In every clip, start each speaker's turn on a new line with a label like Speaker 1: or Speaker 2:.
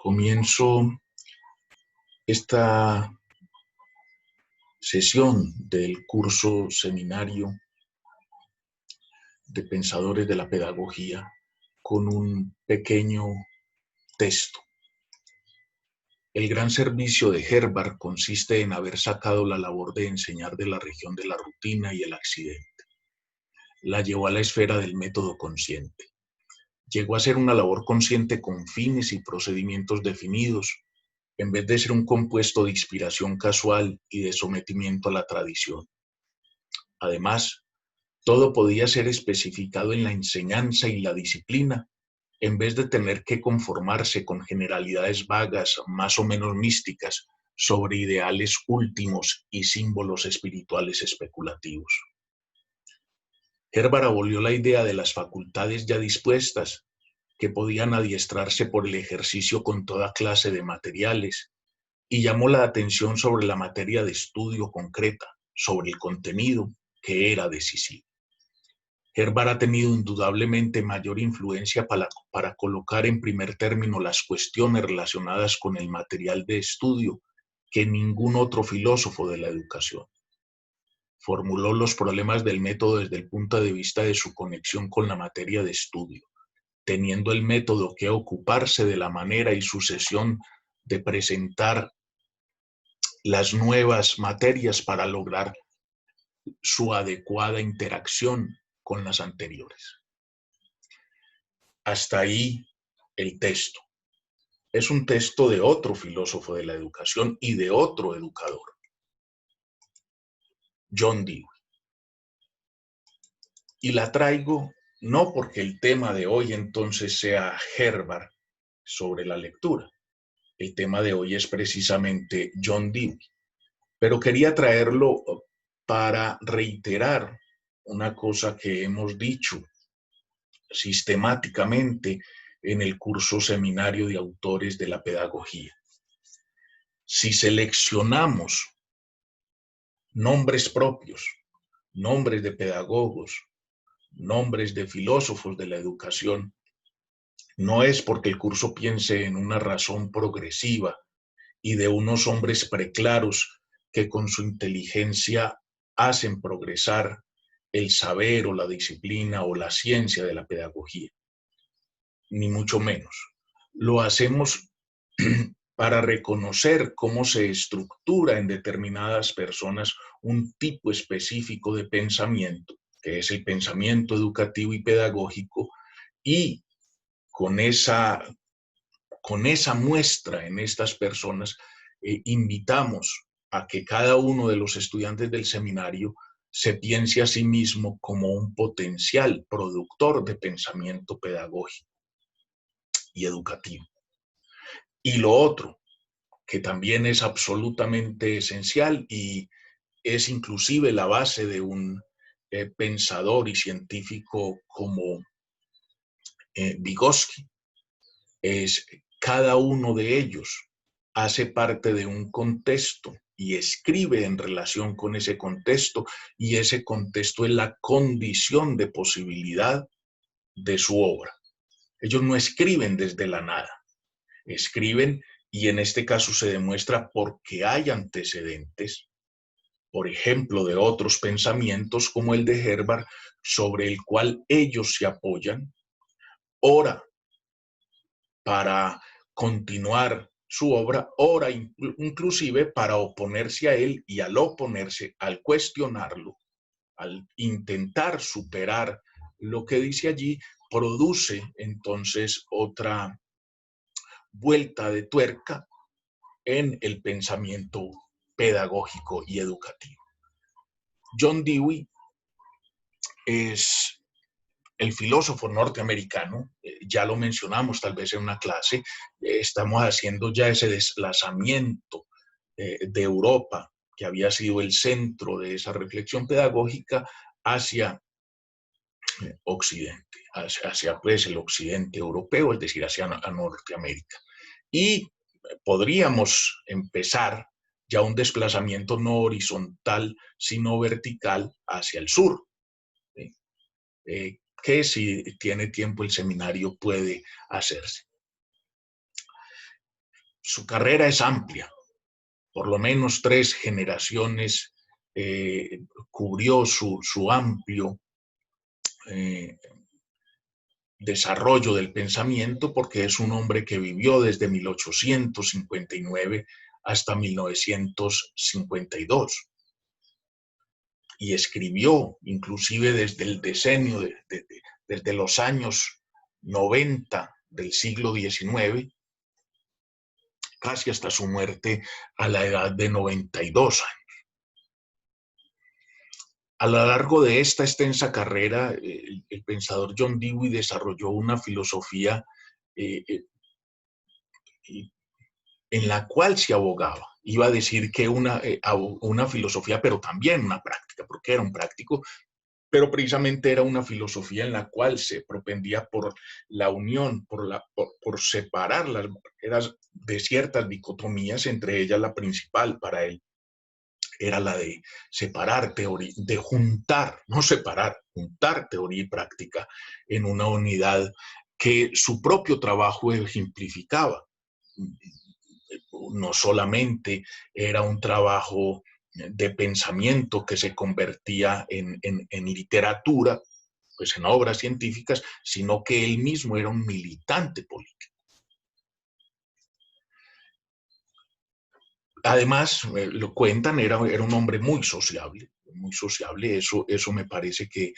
Speaker 1: Comienzo esta sesión del curso seminario de pensadores de la pedagogía con un pequeño texto. El gran servicio de Herbart consiste en haber sacado la labor de enseñar de la región de la rutina y el accidente. La llevó a la esfera del método consciente. Llegó a ser una labor consciente con fines y procedimientos definidos, en vez de ser un compuesto de inspiración casual y de sometimiento a la tradición. Además, todo podía ser especificado en la enseñanza y la disciplina, en vez de tener que conformarse con generalidades vagas, más o menos místicas, sobre ideales últimos y símbolos espirituales especulativos. Herbart abolió la idea de las facultades ya dispuestas, que podían adiestrarse por el ejercicio con toda clase de materiales, y llamó la atención sobre la materia de estudio concreta, sobre el contenido, que era decisivo. Herbart ha tenido indudablemente mayor influencia para colocar en primer término las cuestiones relacionadas con el material de estudio que ningún otro filósofo de la educación. Formuló los problemas del método desde el punto de vista de su conexión con la materia de estudio, teniendo el método que ocuparse de la manera y sucesión de presentar las nuevas materias para lograr su adecuada interacción con las anteriores. Hasta ahí el texto. Es un texto de otro filósofo de la educación y de otro educador, John Dewey. Y la traigo no porque el tema de hoy entonces sea Herbart sobre la lectura. El tema de hoy es precisamente John Dewey. Pero quería traerlo para reiterar una cosa que hemos dicho sistemáticamente en el curso seminario de autores de la pedagogía. Si seleccionamos nombres propios, nombres de pedagogos, nombres de filósofos de la educación, no es porque el curso piense en una razón progresiva y de unos hombres preclaros que con su inteligencia hacen progresar el saber o la disciplina o la ciencia de la pedagogía, ni mucho menos. Lo hacemos para reconocer cómo se estructura en determinadas personas un tipo específico de pensamiento, que es el pensamiento educativo y pedagógico, y con esa muestra en estas personas, invitamos a que cada uno de los estudiantes del seminario se piense a sí mismo como un potencial productor de pensamiento pedagógico y educativo. Y lo otro, que también es absolutamente esencial y es inclusive la base de un pensador y científico como Vygotsky, es cada uno de ellos hace parte de un contexto y escribe en relación con ese contexto, y ese contexto es la condición de posibilidad de su obra. Ellos no escriben desde la nada, escriben, y en este caso se demuestra porque hay antecedentes, por ejemplo, de otros pensamientos como el de Herbart, sobre el cual ellos se apoyan, ora para continuar su obra, ora inclusive para oponerse a él, y al oponerse, al cuestionarlo, al intentar superar lo que dice allí, produce entonces otra vuelta de tuerca en el pensamiento pedagógico y educativo. John Dewey es el filósofo norteamericano, ya lo mencionamos tal vez en una clase, estamos haciendo ya ese desplazamiento de Europa, que había sido el centro de esa reflexión pedagógica, hacia Occidente, hacia pues el occidente europeo, es decir, hacia Norteamérica. Y podríamos empezar ya un desplazamiento no horizontal, sino vertical hacia el sur. Que si tiene tiempo el seminario puede hacerse. Su carrera es amplia, por lo menos 3 generaciones cubrió su amplio desarrollo del pensamiento, porque es un hombre que vivió desde 1859 hasta 1952 y escribió inclusive desde el decenio, desde los años 90 del siglo XIX, casi hasta su muerte a la edad de 92 años. A lo largo de esta extensa carrera, el pensador John Dewey desarrolló una filosofía en la cual se abogaba. Iba a decir que una filosofía, pero también una práctica, porque era un práctico, pero precisamente era una filosofía en la cual se propendía por la unión, por separar las barreras de ciertas dicotomías, entre ellas la principal para él era la de separar teoría, de juntar, no separar, juntar teoría y práctica en una unidad que su propio trabajo ejemplificaba. No solamente era un trabajo de pensamiento que se convertía en literatura, pues en obras científicas, sino que él mismo era un militante político. Además, lo cuentan, era un hombre muy sociable, eso me parece que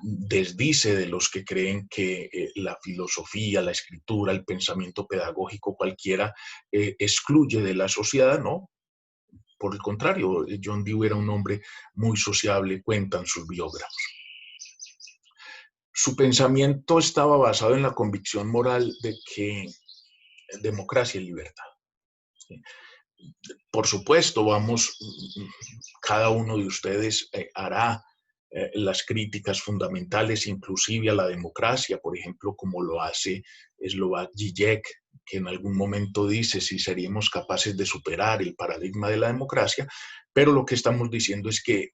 Speaker 1: desdice de los que creen que la filosofía, la escritura, el pensamiento pedagógico cualquiera excluye de la sociedad, ¿no? Por el contrario, John Dewey era un hombre muy sociable, cuentan sus biógrafos. Su pensamiento estaba basado en la convicción moral de que democracia y libertad. ¿Sí? Por supuesto, cada uno de ustedes hará las críticas fundamentales, inclusive a la democracia, por ejemplo, como lo hace Slovak Žižek, que en algún momento dice si seríamos capaces de superar el paradigma de la democracia, pero lo que estamos diciendo es que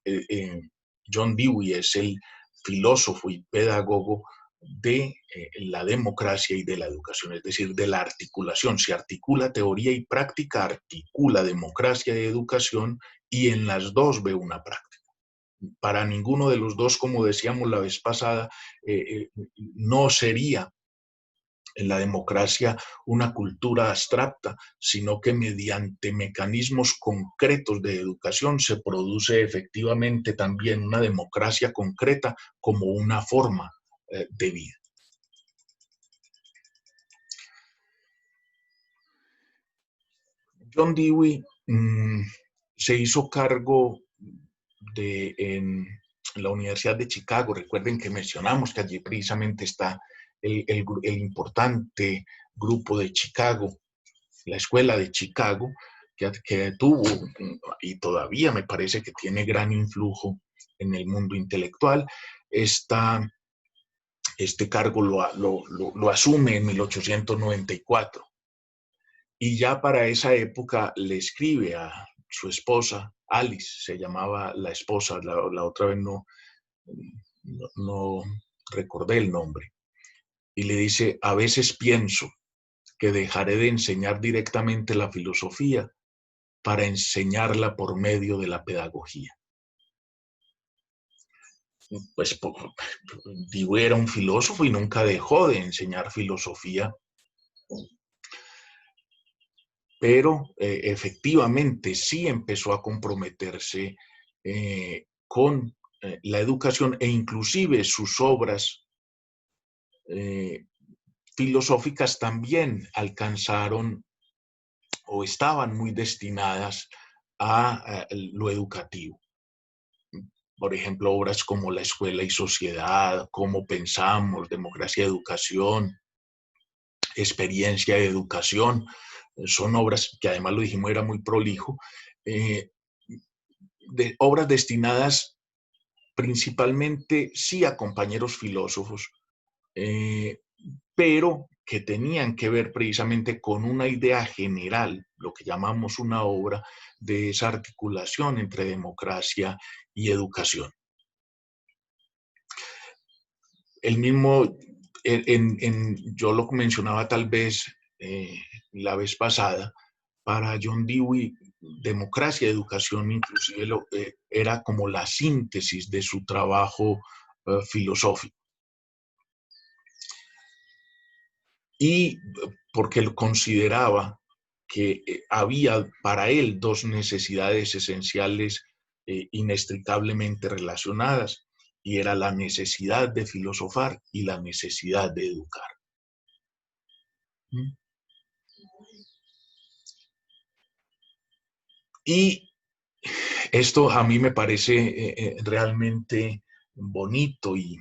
Speaker 1: John Dewey es el filósofo y pedagogo de la democracia y de la educación, es decir, de la articulación. Se articula teoría y práctica, articula democracia y educación, y en las dos ve una práctica. Para ninguno de los dos, como decíamos la vez pasada, no sería en la democracia una cultura abstracta, sino que mediante mecanismos concretos de educación se produce efectivamente también una democracia concreta como una forma de vida. John Dewey se hizo cargo en la Universidad de Chicago. Recuerden que mencionamos que allí precisamente está el importante grupo de Chicago, la escuela de Chicago, que tuvo y todavía me parece que tiene gran influjo en el mundo intelectual. Este cargo lo asume en 1894 y ya para esa época le escribe a su esposa, Alice, se llamaba la esposa, la otra vez no recordé el nombre, y le dice: a veces pienso que dejaré de enseñar directamente la filosofía para enseñarla por medio de la pedagogía. Pues Dewey era un filósofo y nunca dejó de enseñar filosofía, pero efectivamente sí empezó a comprometerse con la educación, e inclusive sus obras filosóficas también alcanzaron o estaban muy destinadas a lo educativo. Por ejemplo, obras como La Escuela y Sociedad, Cómo Pensamos, Democracia y Educación, Experiencia de Educación, son obras que, además lo dijimos, era muy prolijo, obras destinadas principalmente sí a compañeros filósofos, pero que tenían que ver precisamente con una idea general, lo que llamamos una obra de esa articulación entre democracia y educación. El mismo, yo lo mencionaba tal vez la vez pasada, para John Dewey, democracia y educación inclusive era como la síntesis de su trabajo filosófico. Y porque él consideraba que había para él dos necesidades esenciales inextricablemente relacionadas, y era la necesidad de filosofar y la necesidad de educar. Y esto a mí me parece realmente bonito, y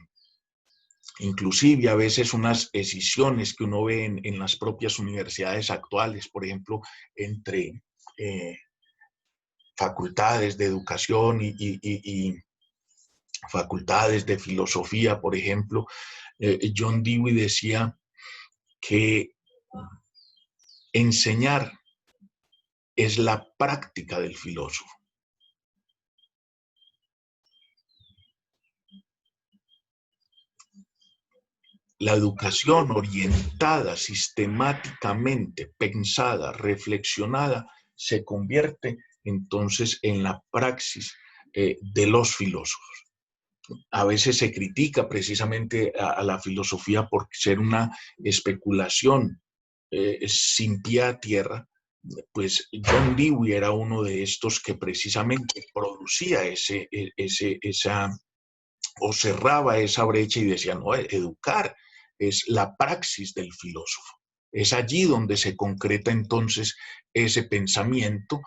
Speaker 1: inclusive a veces unas decisiones que uno ve en las propias universidades actuales, por ejemplo, entre facultades de educación y facultades de filosofía, por ejemplo. John Dewey decía que enseñar es la práctica del filósofo. La educación orientada, sistemáticamente pensada, reflexionada, se convierte entonces en la praxis de los filósofos. A veces se critica precisamente a la filosofía por ser una especulación sin pie a tierra. Pues John Dewey era uno de estos que precisamente producía esa, o cerraba esa brecha y decía, no, educar es la praxis del filósofo. Es allí donde se concreta entonces ese pensamiento,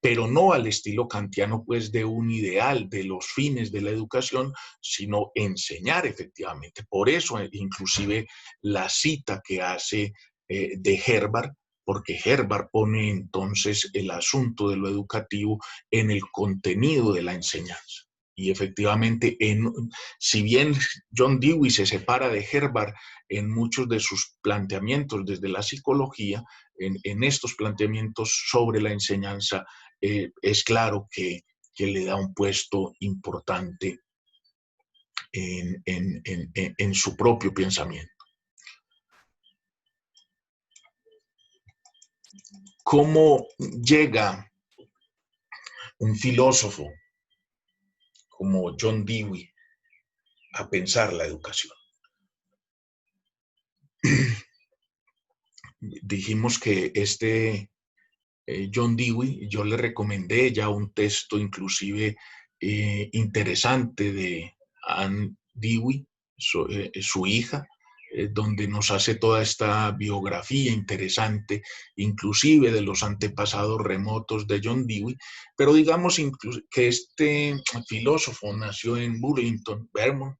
Speaker 1: pero no al estilo kantiano, pues, de un ideal, de los fines de la educación, sino enseñar efectivamente. Por eso, inclusive, la cita que hace de Herbart, porque Herbart pone entonces el asunto de lo educativo en el contenido de la enseñanza. Y efectivamente, si bien John Dewey se separa de Herbart en muchos de sus planteamientos desde la psicología, en estos planteamientos sobre la enseñanza, es claro que le da un puesto importante en su propio pensamiento. ¿Cómo llega un filósofo como John Dewey a pensar la educación? Dijimos que John Dewey, yo le recomendé ya un texto inclusive interesante de Anne Dewey, su hija, donde nos hace toda esta biografía interesante, inclusive de los antepasados remotos de John Dewey. Pero digamos que este filósofo nació en Burlington, Vermont,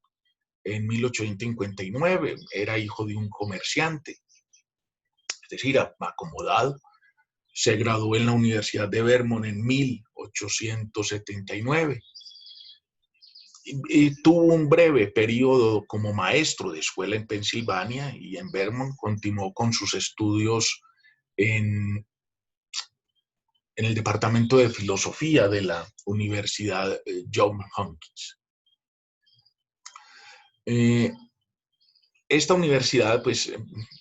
Speaker 1: en 1859, era hijo de un comerciante, es decir, acomodado. Se graduó en la Universidad de Vermont en 1879 y tuvo un breve periodo como maestro de escuela en Pensilvania, y en Vermont continuó con sus estudios en el Departamento de Filosofía de la Universidad Johns Hopkins. Esta universidad, pues,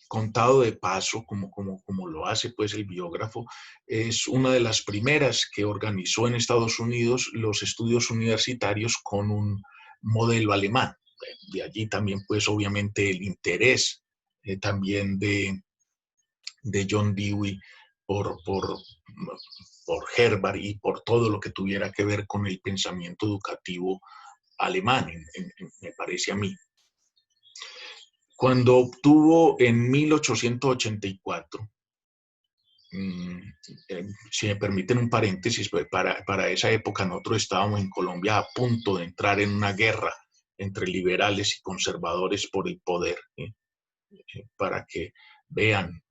Speaker 1: contado de paso, como lo hace pues el biógrafo, es una de las primeras que organizó en Estados Unidos los estudios universitarios con un modelo alemán. De allí también, pues, obviamente el interés también de John Dewey por Herbart y por todo lo que tuviera que ver con el pensamiento educativo alemán, me parece a mí. Cuando obtuvo en 1884, si me permiten un paréntesis, pues para esa época nosotros estábamos en Colombia a punto de entrar en una guerra entre liberales y conservadores por el poder, para que vean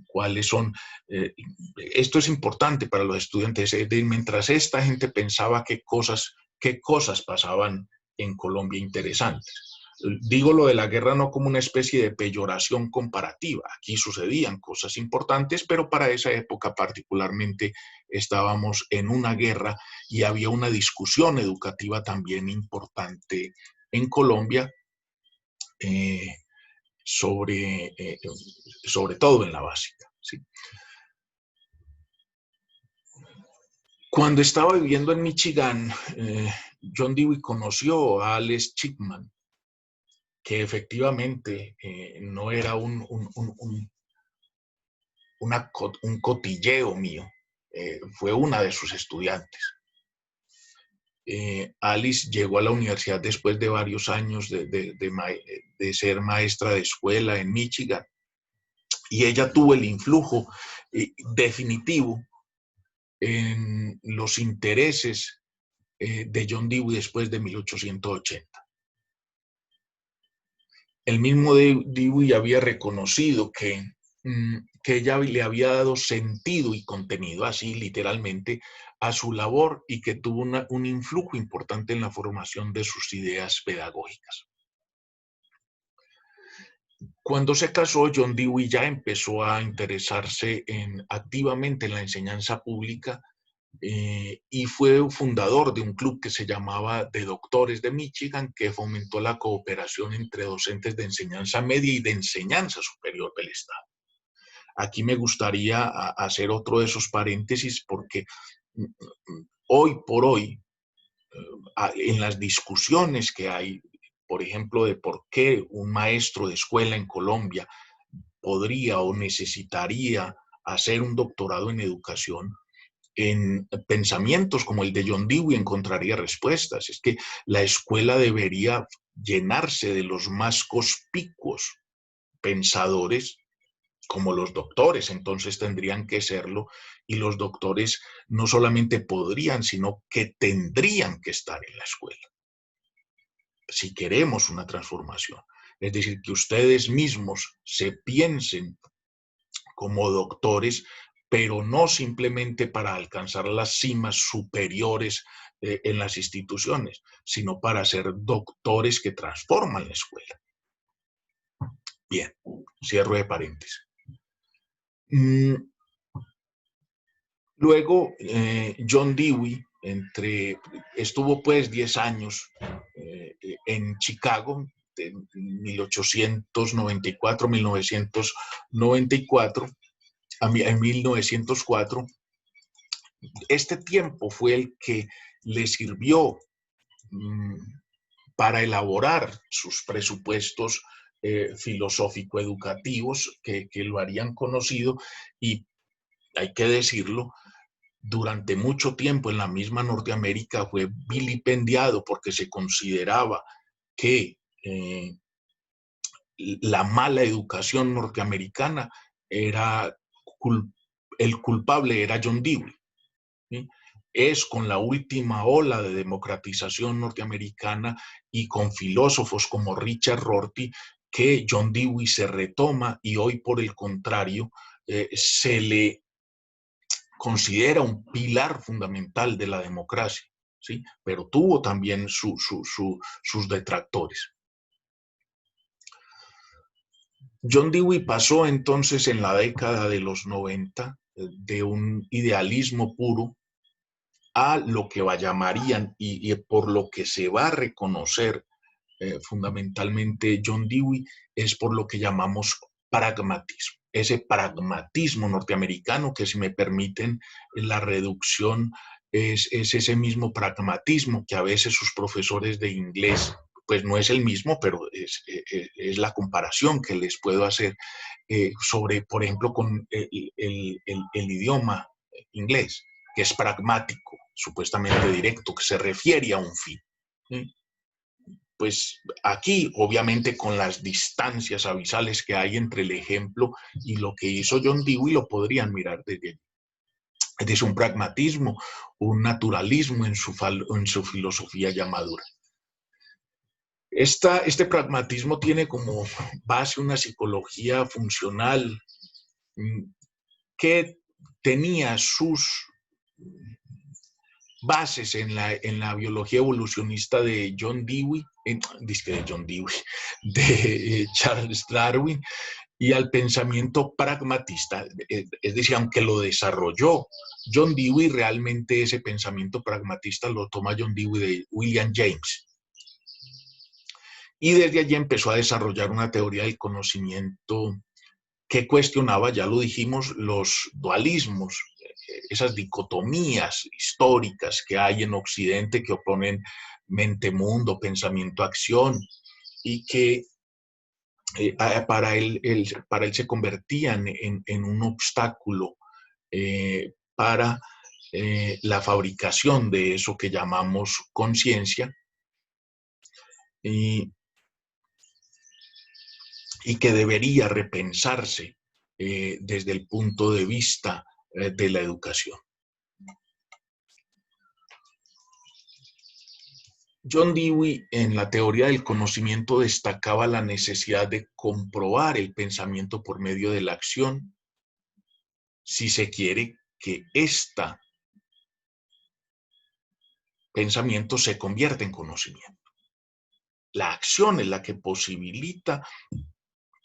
Speaker 1: cuáles son. Esto es importante para los estudiantes. Mientras esta gente pensaba qué cosas pasaban en Colombia interesantes. Digo lo de la guerra no como una especie de peyoración comparativa. Aquí sucedían cosas importantes, pero para esa época particularmente estábamos en una guerra y había una discusión educativa también importante en Colombia, sobre todo en la básica. ¿sí? Cuando estaba viviendo en Michigan, John Dewey conoció a Alex Chipman, que efectivamente no era un cotilleo mío, fue una de sus estudiantes. Alice llegó a la universidad después de varios años de ser maestra de escuela en Michigan, y ella tuvo el influjo definitivo en los intereses de John Dewey después de 1880. El mismo Dewey había reconocido que ella le había dado sentido y contenido, así literalmente, a su labor, y que tuvo un influjo importante en la formación de sus ideas pedagógicas. Cuando se casó, John Dewey ya empezó a interesarse activamente en la enseñanza pública, y fue fundador de un club que se llamaba de Doctores de Michigan, que fomentó la cooperación entre docentes de enseñanza media y de enseñanza superior del Estado. Aquí me gustaría hacer otro de esos paréntesis, porque hoy por hoy, en las discusiones que hay, por ejemplo, de por qué un maestro de escuela en Colombia podría o necesitaría hacer un doctorado en educación, en pensamientos como el de John Dewey encontraría respuestas. Es que la escuela debería llenarse de los más conspicuos pensadores, como los doctores, entonces tendrían que serlo, y los doctores no solamente podrían, sino que tendrían que estar en la escuela, si queremos una transformación. Es decir, que ustedes mismos se piensen como doctores, pero no simplemente para alcanzar las cimas superiores en las instituciones, sino para ser doctores que transforman la escuela. Bien, cierro de paréntesis. Luego, John Dewey estuvo pues 10 años en Chicago, de 1894 a 1994, en 1904. Este tiempo fue el que le sirvió para elaborar sus presupuestos filosófico-educativos que lo harían conocido, y hay que decirlo, durante mucho tiempo en la misma Norteamérica fue vilipendiado porque se consideraba que la mala educación norteamericana era el culpable era John Dewey, ¿sí? Es con la última ola de democratización norteamericana y con filósofos como Richard Rorty que John Dewey se retoma, y hoy por el contrario se le considera un pilar fundamental de la democracia, ¿sí? Pero tuvo también sus detractores. John Dewey pasó entonces en la década de los 90 de un idealismo puro a lo que llamarían, y por lo que se va a reconocer fundamentalmente John Dewey, es por lo que llamamos pragmatismo. Ese pragmatismo norteamericano, que si me permiten la reducción, es ese mismo pragmatismo que a veces sus profesores de inglés, pues no es el mismo, pero es la comparación que les puedo hacer sobre, por ejemplo, con el idioma inglés, que es pragmático, supuestamente directo, que se refiere a un fin. Pues aquí, obviamente, con las distancias abisales que hay entre el ejemplo y lo que hizo John Dewey, lo podrían mirar desde allí. Es un pragmatismo, un naturalismo en su filosofía ya madura. Este pragmatismo tiene como base una psicología funcional que tenía sus bases en la biología evolucionista de John Dewey, de Charles Darwin, y al pensamiento pragmatista. Es decir, aunque lo desarrolló John Dewey, realmente ese pensamiento pragmatista lo toma John Dewey de William James. Y desde allí empezó a desarrollar una teoría del conocimiento que cuestionaba, ya lo dijimos, los dualismos, esas dicotomías históricas que hay en Occidente que oponen mente-mundo, pensamiento-acción, y que para él se convertían en un obstáculo para la fabricación de eso que llamamos conciencia, y, y que debería repensarse desde el punto de vista de la educación. John Dewey, en la teoría del conocimiento, destacaba la necesidad de comprobar el pensamiento por medio de la acción, si se quiere que este pensamiento se convierta en conocimiento. La acción es la que posibilita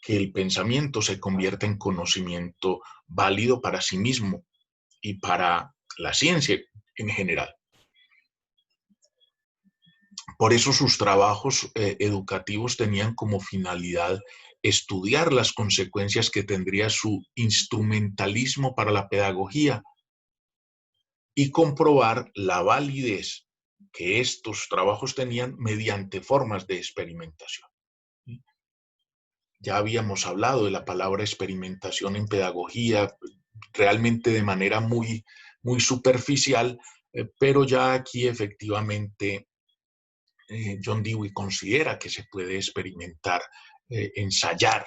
Speaker 1: que el pensamiento se convierta en conocimiento válido para sí mismo y para la ciencia en general. Por eso sus trabajos educativos tenían como finalidad estudiar las consecuencias que tendría su instrumentalismo para la pedagogía y comprobar la validez que estos trabajos tenían mediante formas de experimentación. Ya habíamos hablado de la palabra experimentación en pedagogía, realmente de manera muy, muy superficial, pero ya aquí efectivamente John Dewey considera que se puede experimentar, ensayar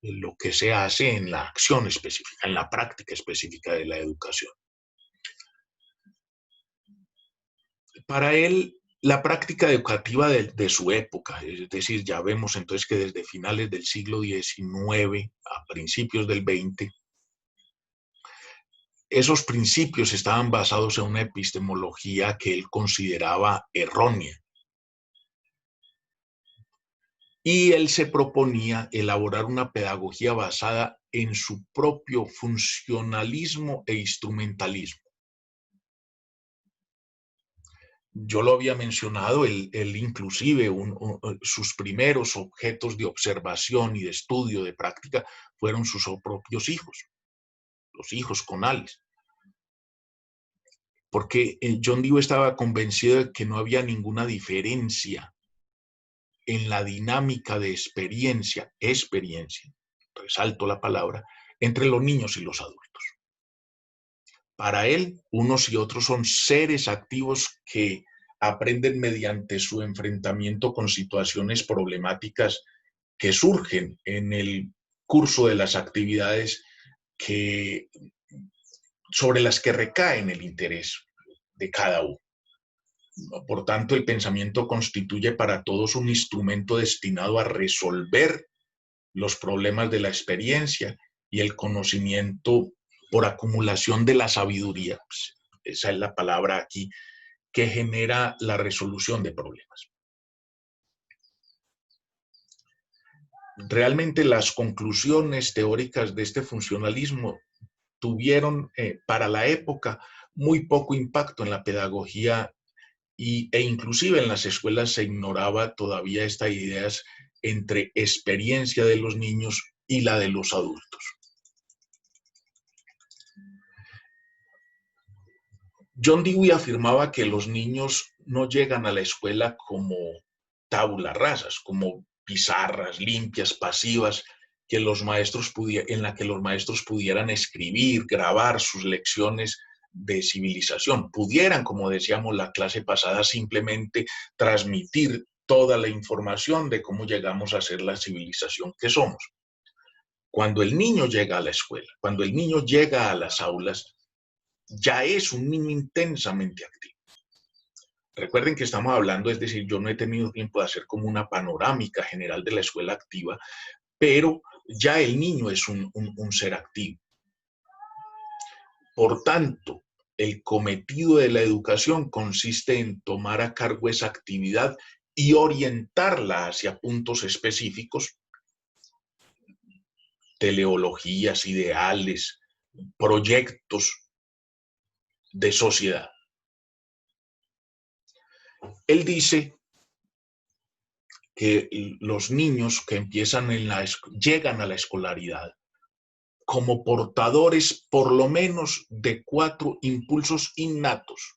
Speaker 1: lo que se hace en la acción específica, en la práctica específica de la educación. Para él, la práctica educativa de su época, es decir, ya vemos entonces que desde finales del siglo XIX a principios del XX, esos principios estaban basados en una epistemología que él consideraba errónea. Y él se proponía elaborar una pedagogía basada en su propio funcionalismo e instrumentalismo. Yo lo había mencionado, él inclusive sus primeros objetos de observación y de estudio, de práctica, fueron sus propios hijos, los hijos con Alice. Porque John Dewey estaba convencido de que no había ninguna diferencia en la dinámica de experiencia, resalto la palabra, entre los niños y los adultos. Para él, unos y otros son seres activos que aprenden mediante su enfrentamiento con situaciones problemáticas que surgen en el curso de las actividades sobre las que recaen el interés de cada uno. Por tanto, el pensamiento constituye para todos un instrumento destinado a resolver los problemas de la experiencia y el conocimiento por acumulación de la sabiduría. Pues, esa es la palabra aquí, que genera la resolución de problemas. Realmente las conclusiones teóricas de este funcionalismo tuvieron para la época muy poco impacto en la pedagogía e inclusive en las escuelas se ignoraba todavía estas ideas entre experiencia de los niños y la de los adultos. John Dewey afirmaba que los niños no llegan a la escuela como tabula rasas, como pizarras limpias, pasivas, en la que los maestros pudieran escribir, grabar sus lecciones de civilización, pudieran, como decíamos la clase pasada, simplemente transmitir toda la información de cómo llegamos a ser la civilización que somos. Cuando el niño llega a la escuela, cuando el niño llega a las aulas, ya es un niño intensamente activo. Recuerden que estamos hablando, es decir, yo no he tenido tiempo de hacer como una panorámica general de la escuela activa, pero ya el niño es un ser activo. Por tanto, el cometido de la educación consiste en tomar a cargo esa actividad y orientarla hacia puntos específicos, teleologías, ideales, proyectos de sociedad. Él dice que los niños que llegan a la escolaridad como portadores por lo menos de 4 impulsos innatos.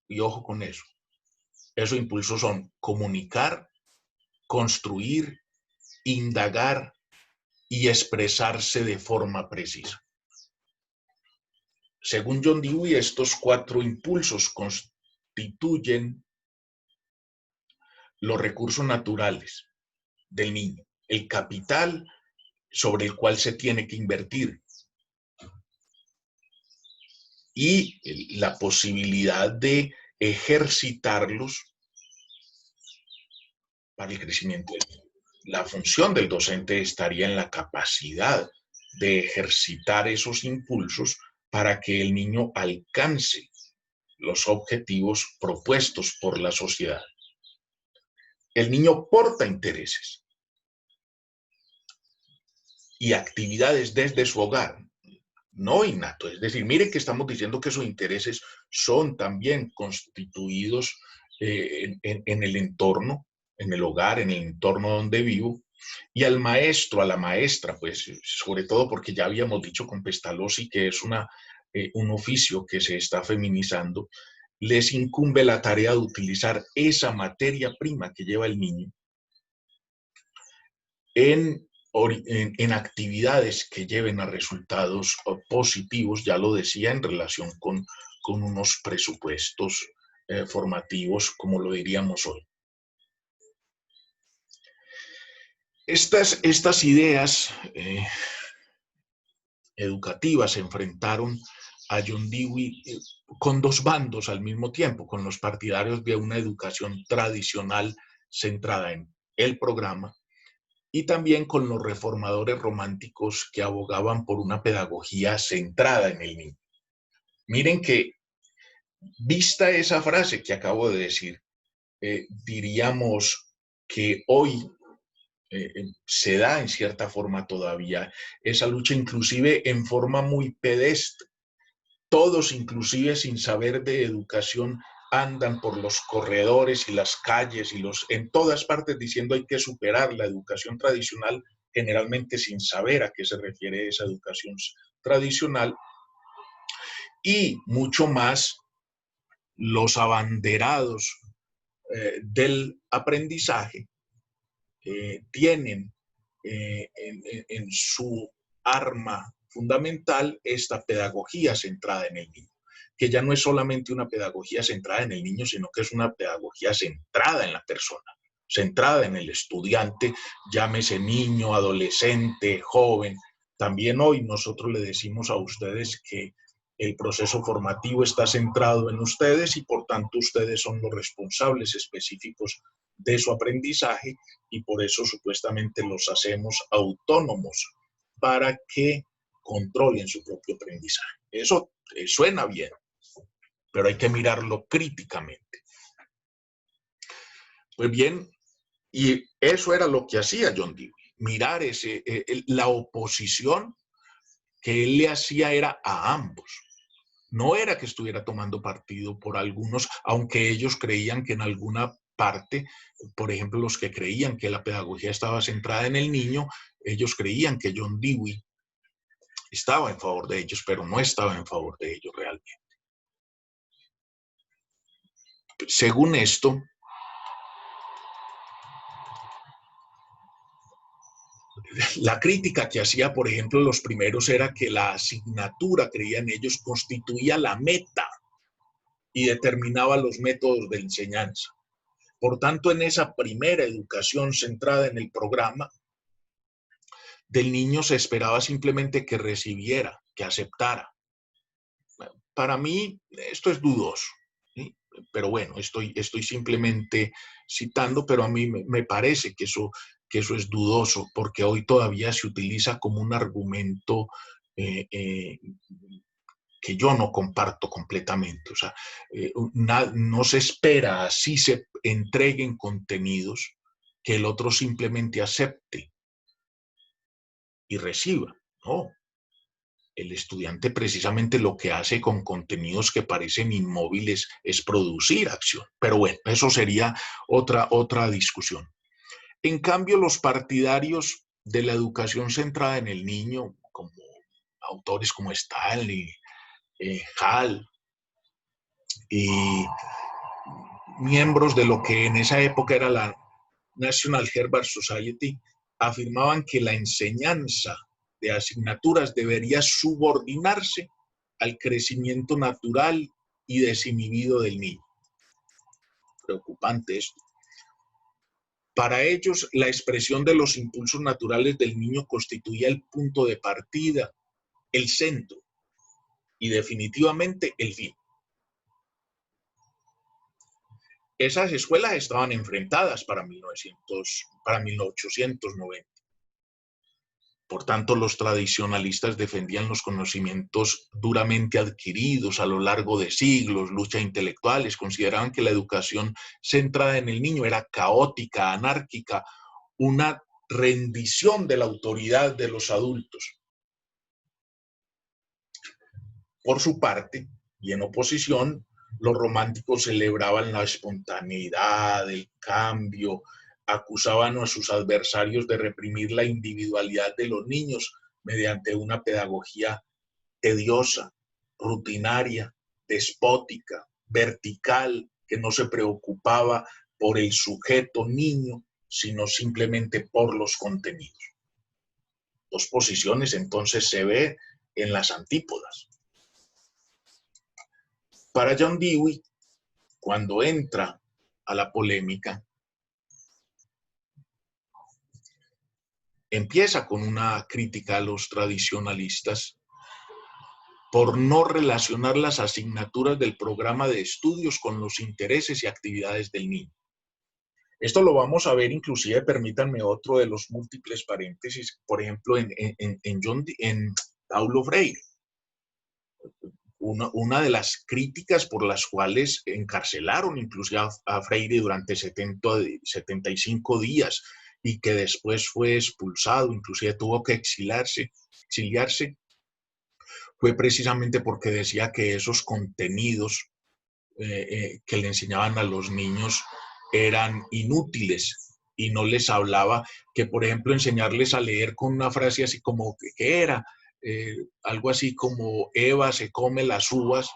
Speaker 1: Y ojo con eso. Esos impulsos son comunicar, construir, indagar y expresarse de forma precisa. Según John Dewey, estos 4 impulsos constituyen los recursos naturales del niño, el capital sobre el cual se tiene que invertir y la posibilidad de ejercitarlos para el crecimiento del niño. La función del docente estaría en la capacidad de ejercitar esos impulsos para que el niño alcance los objetivos propuestos por la sociedad. El niño porta intereses y actividades desde su hogar, no innato. Es decir, miren que estamos diciendo que sus intereses son también constituidos en el entorno, en el hogar, en el entorno donde vivo, y al maestro, a la maestra, pues sobre todo porque ya habíamos dicho con Pestalozzi que es un oficio que se está feminizando, les incumbe la tarea de utilizar esa materia prima que lleva el niño en actividades que lleven a resultados positivos, ya lo decía, en relación con unos presupuestos formativos, como lo diríamos hoy. Estas ideas educativas se enfrentaron a John Dewey con 2 bandos al mismo tiempo, con los partidarios de una educación tradicional centrada en el programa y también con los reformadores románticos que abogaban por una pedagogía centrada en el niño. Miren que, vista esa frase que acabo de decir, diríamos que hoy se da en cierta forma todavía esa lucha, inclusive en forma muy pedestre. Todos, inclusive sin saber de educación, andan por los corredores y las calles y en todas partes diciendo hay que superar la educación tradicional, generalmente sin saber a qué se refiere esa educación tradicional, y mucho más los abanderados del aprendizaje tienen en su arma fundamental esta pedagogía centrada en el niño, que ya no es solamente una pedagogía centrada en el niño, sino que es una pedagogía centrada en la persona, centrada en el estudiante, llámese niño, adolescente, joven. También hoy nosotros le decimos a ustedes que el proceso formativo está centrado en ustedes y por tanto ustedes son los responsables específicos de su aprendizaje y por eso supuestamente los hacemos autónomos para que controlen su propio aprendizaje. Eso suena bien, pero hay que mirarlo críticamente. Pues bien, y eso era lo que hacía John Dewey, mirar la oposición que él le hacía era a ambos. No era que estuviera tomando partido por algunos, aunque ellos creían que en alguna parte, por ejemplo, los que creían que la pedagogía estaba centrada en el niño, ellos creían que John Dewey estaba en favor de ellos, pero no estaba en favor de ellos realmente. Según esto, la crítica que hacía, por ejemplo, los primeros era que la asignatura, creían ellos, constituía la meta y determinaba los métodos de enseñanza. Por tanto, en esa primera educación centrada en el programa, del niño se esperaba simplemente que recibiera, que aceptara. Para mí, esto es dudoso, ¿sí? Pero bueno, estoy simplemente citando, pero a mí me parece que eso es dudoso, porque hoy todavía se utiliza como un argumento que yo no comparto completamente. O sea, no se espera, así se entreguen contenidos, que el otro simplemente acepte y reciba. No. El estudiante precisamente lo que hace con contenidos que parecen inmóviles es producir acción. Pero bueno, eso sería otra discusión. En cambio, los partidarios de la educación centrada en el niño, autores como Stanley, Hall y miembros de lo que en esa época era la National Herbal Society, afirmaban que la enseñanza de asignaturas debería subordinarse al crecimiento natural y desinhibido del niño. Preocupante esto. Para ellos, la expresión de los impulsos naturales del niño constituía el punto de partida, el centro y definitivamente el fin. Esas escuelas estaban enfrentadas para 1890. Por tanto, los tradicionalistas defendían los conocimientos duramente adquiridos a lo largo de siglos, luchas intelectuales, consideraban que la educación centrada en el niño era caótica, anárquica, una rendición de la autoridad de los adultos. Por su parte, y en oposición, los románticos celebraban la espontaneidad, el cambio, acusaban a sus adversarios de reprimir la individualidad de los niños mediante una pedagogía tediosa, rutinaria, despótica, vertical, que no se preocupaba por el sujeto niño, sino simplemente por los contenidos. Dos posiciones entonces se ve en las antípodas. Para John Dewey, cuando entra a la polémica, empieza con una crítica a los tradicionalistas por no relacionar las asignaturas del programa de estudios con los intereses y actividades del niño. Esto lo vamos a ver, inclusive, permítanme otro de los múltiples paréntesis, por ejemplo, en Paulo Freire. Una de las críticas por las cuales encarcelaron inclusive a Freire durante 75 días y que después fue expulsado, inclusive tuvo que exiliarse, fue precisamente porque decía que esos contenidos que le enseñaban a los niños eran inútiles y no les hablaba, que por ejemplo enseñarles a leer con una frase así como, ¿qué era? Algo así como Eva se come las uvas,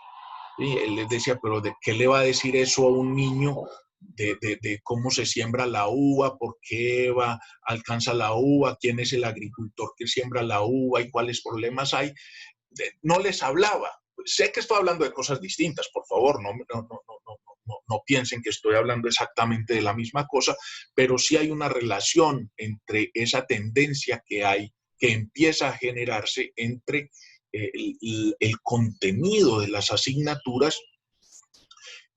Speaker 1: y él les decía, pero ¿de qué le va a decir eso a un niño? De cómo se siembra la uva, por qué Eva alcanza la uva, quién es el agricultor que siembra la uva y cuáles problemas hay. No les hablaba. Sé que estoy hablando de cosas distintas, por favor, no piensen que estoy hablando exactamente de la misma cosa, pero sí hay una relación entre esa tendencia que hay, que empieza a generarse entre el contenido de las asignaturas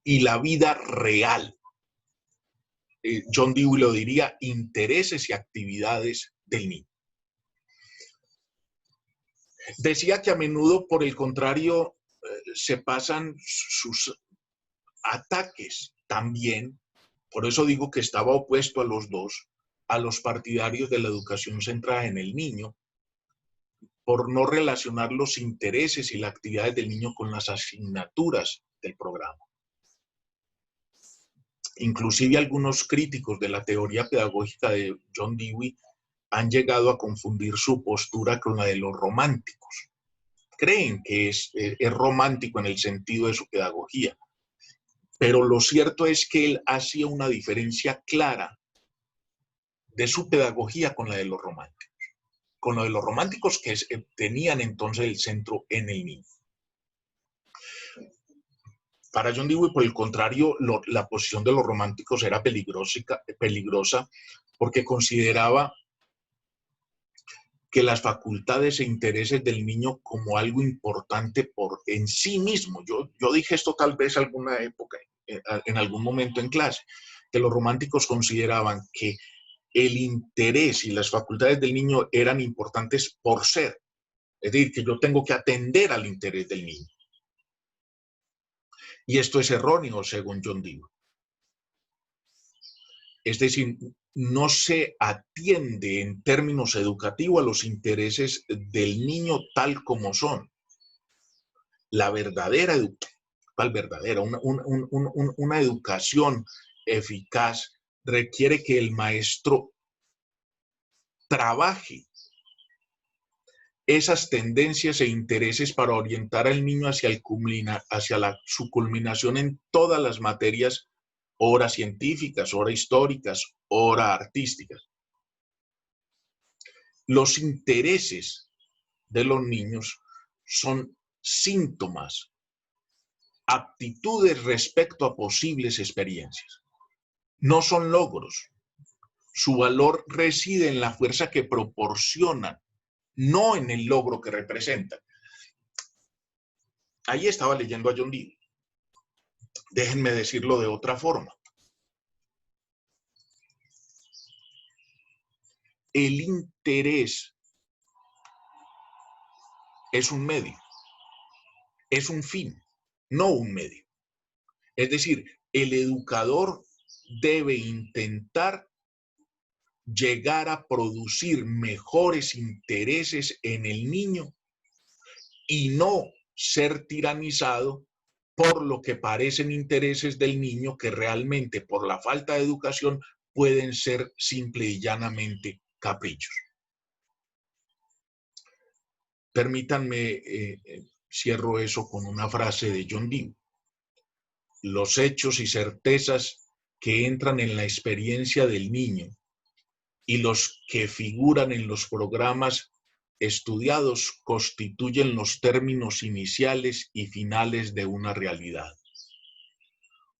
Speaker 1: y la vida real. John Dewey lo diría, intereses y actividades del niño. Decía que a menudo, por el contrario, se pasan sus ataques también, por eso digo que estaba opuesto a los dos, a los partidarios de la educación centrada en el niño, por no relacionar los intereses y las actividades del niño con las asignaturas del programa. Inclusive algunos críticos de la teoría pedagógica de John Dewey han llegado a confundir su postura con la de los románticos. Creen que es romántico en el sentido de su pedagogía, pero lo cierto es que él hacía una diferencia clara de su pedagogía con la de los románticos. Con lo de los románticos que tenían entonces el centro en el niño. Para John Dewey, por el contrario, la posición de los románticos era peligrosa porque consideraba que las facultades e intereses del niño como algo importante por en sí mismo. Yo dije esto tal vez alguna época, en algún momento en clase, que los románticos consideraban que el interés y las facultades del niño eran importantes por ser. Es decir, que yo tengo que atender al interés del niño. Y esto es erróneo, según John Dewey. Es decir, no se atiende en términos educativos a los intereses del niño tal como son. La verdadera una educación eficaz requiere que el maestro trabaje esas tendencias e intereses para orientar al niño hacia, su culminación en todas las materias, ora científicas, ora históricas, ora artísticas. Los intereses de los niños son síntomas, aptitudes respecto a posibles experiencias. No son logros. Su valor reside en la fuerza que proporcionan, no en el logro que representan. Ahí estaba leyendo a John Dewey. Déjenme decirlo de otra forma. El interés es un medio, es un fin, no un medio. Es decir, el educador debe intentar llegar a producir mejores intereses en el niño y no ser tiranizado por lo que parecen intereses del niño que realmente por la falta de educación pueden ser simple y llanamente caprichos. Permítanme, cierro eso con una frase de John Dewey. Los hechos y certezas que entran en la experiencia del niño y los que figuran en los programas estudiados constituyen los términos iniciales y finales de una realidad.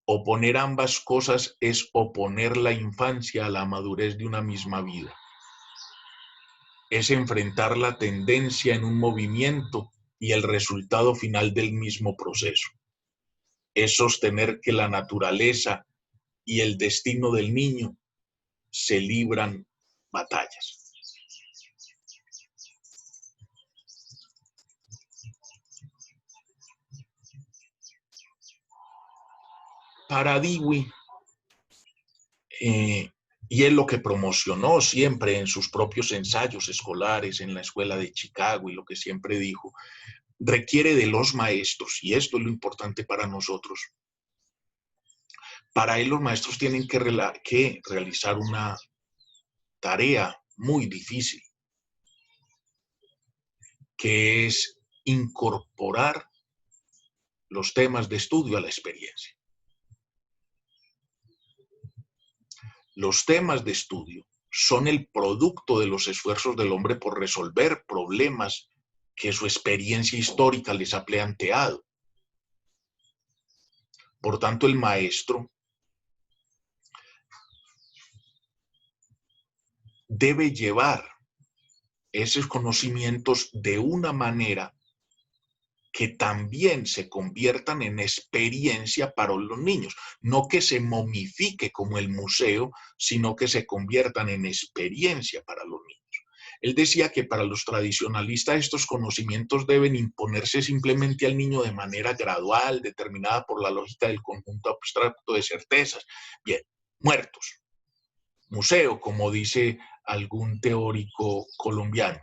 Speaker 1: Oponer ambas cosas es oponer la infancia a la madurez de una misma vida. Es enfrentar la tendencia en un movimiento y el resultado final del mismo proceso. Es sostener que la naturaleza y el destino del niño se libran batallas. Para Dewey, y es lo que promocionó siempre en sus propios ensayos escolares en la escuela de Chicago y lo que siempre dijo, requiere de los maestros, y esto es lo importante para nosotros. Para él los maestros tienen que realizar una tarea muy difícil, que es incorporar los temas de estudio a la experiencia. Los temas de estudio son el producto de los esfuerzos del hombre por resolver problemas que su experiencia histórica les ha planteado. Por tanto, el maestro debe llevar esos conocimientos de una manera que también se conviertan en experiencia para los niños. No que se momifique como el museo, sino que se conviertan en experiencia para los niños. Él decía que para los tradicionalistas estos conocimientos deben imponerse simplemente al niño de manera gradual, determinada por la lógica del conjunto abstracto de certezas. Bien, muertos. Museo, como dice algún teórico colombiano.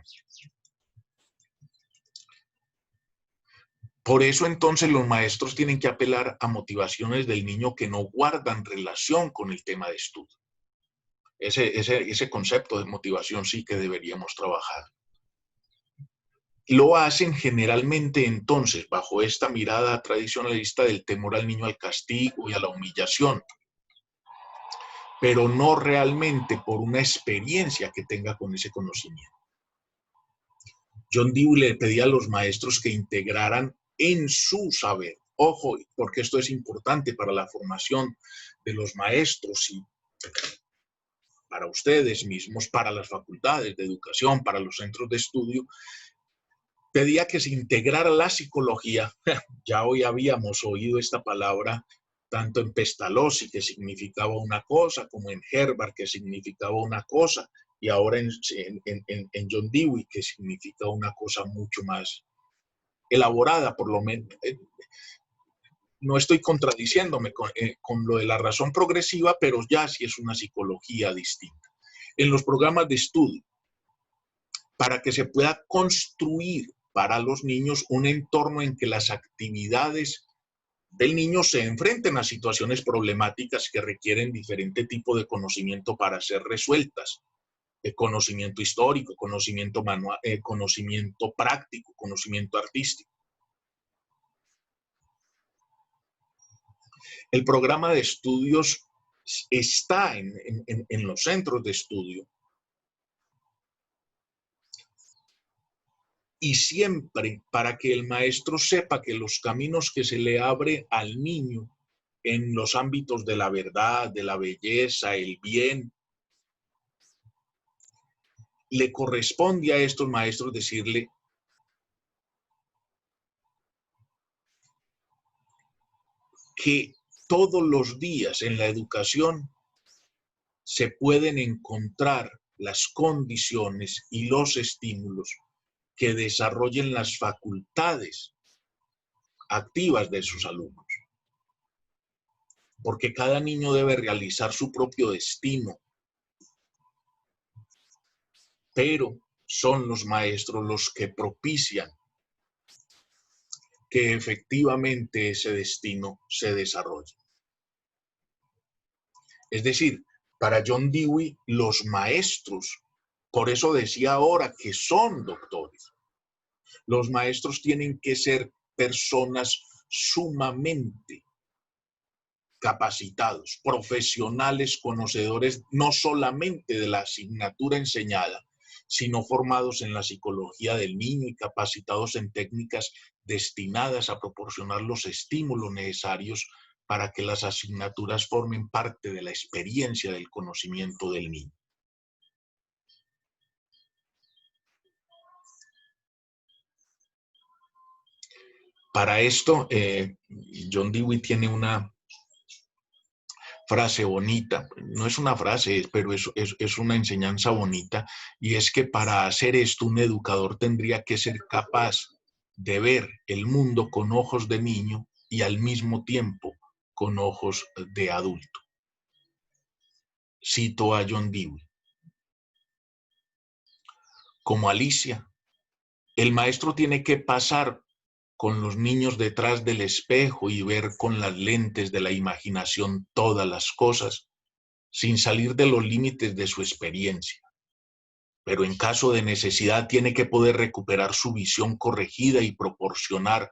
Speaker 1: Por eso entonces los maestros tienen que apelar a motivaciones del niño que no guardan relación con el tema de estudio. Ese concepto de motivación sí que deberíamos trabajar. Lo hacen generalmente entonces bajo esta mirada tradicionalista del temor al niño al castigo y a la humillación, pero no realmente por una experiencia que tenga con ese conocimiento. John Dewey le pedía a los maestros que integraran en su saber. Ojo, porque esto es importante para la formación de los maestros y para ustedes mismos, para las facultades de educación, para los centros de estudio. Pedía que se integrara la psicología. Ya hoy habíamos oído esta palabra tanto en Pestalozzi, que significaba una cosa, como en Herbart, que significaba una cosa, y ahora en John Dewey, que significa una cosa mucho más elaborada, por lo menos. No estoy contradiciéndome con lo de la razón progresiva, pero ya sí es una psicología distinta. En los programas de estudio, para que se pueda construir para los niños un entorno en que las actividades del niño se enfrenten a situaciones problemáticas que requieren diferente tipo de conocimiento para ser resueltas. conocimiento histórico, conocimiento manual, conocimiento práctico, conocimiento artístico. El programa de estudios está en los centros de estudio y siempre para que el maestro sepa que los caminos que se le abre al niño en los ámbitos de la verdad, de la belleza, el bien, le corresponde a estos maestros decirle que todos los días en la educación se pueden encontrar las condiciones y los estímulos que desarrollen las facultades activas de sus alumnos. Porque cada niño debe realizar su propio destino, pero son los maestros los que propician que efectivamente ese destino se desarrolle. Es decir, para John Dewey, los maestros, por eso decía ahora que son doctores, los maestros tienen que ser personas sumamente capacitados, profesionales, conocedores no solamente de la asignatura enseñada, sino formados en la psicología del niño y capacitados en técnicas destinadas a proporcionar los estímulos necesarios para que las asignaturas formen parte de la experiencia del conocimiento del niño. Para esto, John Dewey tiene una frase bonita, no es una frase, pero es una enseñanza bonita, y es que para hacer esto un educador tendría que ser capaz de ver el mundo con ojos de niño y al mismo tiempo con ojos de adulto. Cito a John Dewey. Como Alicia, el maestro tiene que pasar con los niños detrás del espejo y ver con las lentes de la imaginación todas las cosas, sin salir de los límites de su experiencia. Pero en caso de necesidad tiene que poder recuperar su visión corregida y proporcionar,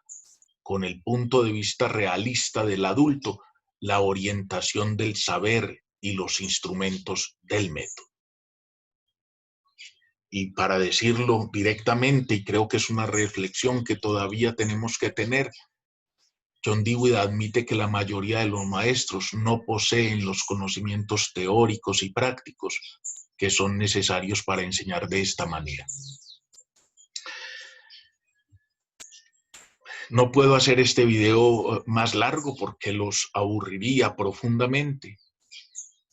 Speaker 1: con el punto de vista realista del adulto, la orientación del saber y los instrumentos del método. Y para decirlo directamente, y creo que es una reflexión que todavía tenemos que tener, John Dewey admite que la mayoría de los maestros no poseen los conocimientos teóricos y prácticos que son necesarios para enseñar de esta manera. No puedo hacer este video más largo porque los aburriría profundamente,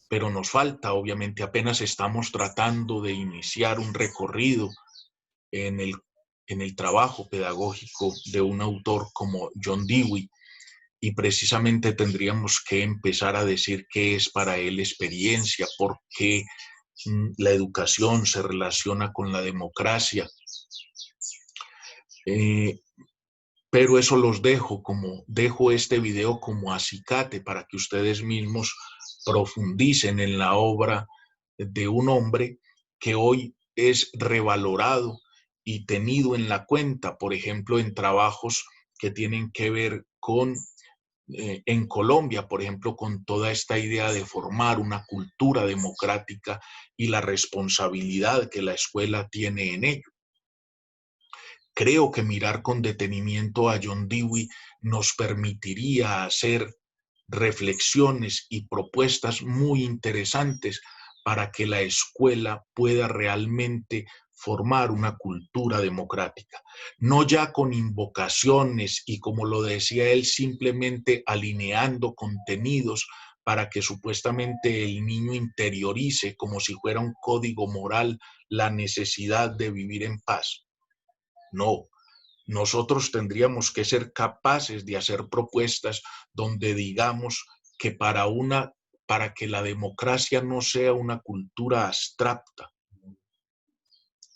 Speaker 1: pero nos falta, obviamente, apenas estamos tratando de iniciar un recorrido en el trabajo pedagógico de un autor como John Dewey, y precisamente tendríamos que empezar a decir qué es para él experiencia, por qué la educación se relaciona con la democracia. Pero eso los dejo este video como acicate para que ustedes mismos profundicen en la obra de un hombre que hoy es revalorado y tenido en la cuenta, por ejemplo, en trabajos que tienen que ver con, en Colombia, por ejemplo, con toda esta idea de formar una cultura democrática y la responsabilidad que la escuela tiene en ello. Creo que mirar con detenimiento a John Dewey nos permitiría hacer reflexiones y propuestas muy interesantes para que la escuela pueda realmente formar una cultura democrática. No ya con invocaciones y, como lo decía él, simplemente alineando contenidos para que supuestamente el niño interiorice como si fuera un código moral la necesidad de vivir en paz. No, nosotros tendríamos que ser capaces de hacer propuestas donde digamos que para que la democracia no sea una cultura abstracta,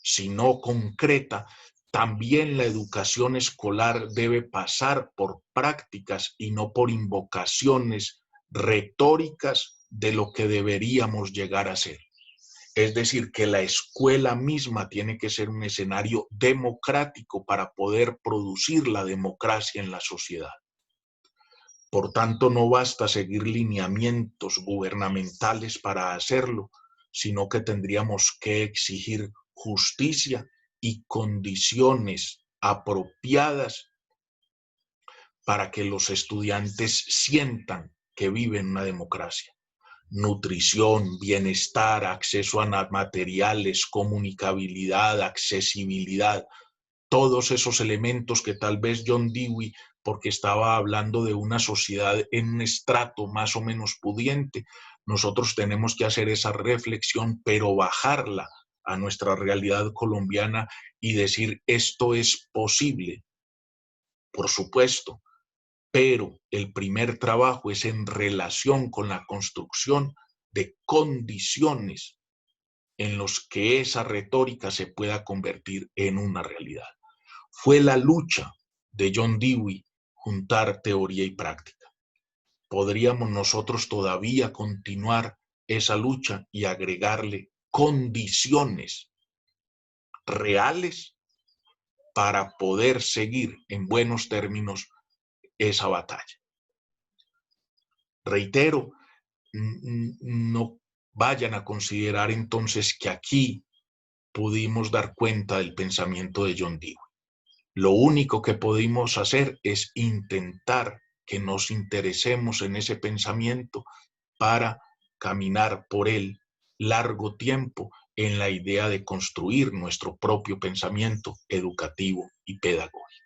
Speaker 1: sino concreta, también la educación escolar debe pasar por prácticas y no por invocaciones retóricas de lo que deberíamos llegar a ser. Es decir, que la escuela misma tiene que ser un escenario democrático para poder producir la democracia en la sociedad. Por tanto, no basta seguir lineamientos gubernamentales para hacerlo, sino que tendríamos que exigir justicia y condiciones apropiadas para que los estudiantes sientan que viven una democracia. Nutrición, bienestar, acceso a materiales, comunicabilidad, accesibilidad, todos esos elementos que tal vez John Dewey, porque estaba hablando de una sociedad en un estrato más o menos pudiente, nosotros tenemos que hacer esa reflexión, pero bajarla a nuestra realidad colombiana y decir, esto es posible, por supuesto, pero el primer trabajo es en relación con la construcción de condiciones en los que esa retórica se pueda convertir en una realidad. Fue la lucha de John Dewey juntar teoría y práctica. Podríamos nosotros todavía continuar esa lucha y agregarle condiciones reales para poder seguir en buenos términos esa batalla. Reitero, no vayan a considerar entonces que aquí pudimos dar cuenta del pensamiento de John Dewey. Lo único que pudimos hacer es intentar que nos interesemos en ese pensamiento para caminar por él largo tiempo en la idea de construir nuestro propio pensamiento educativo y pedagógico.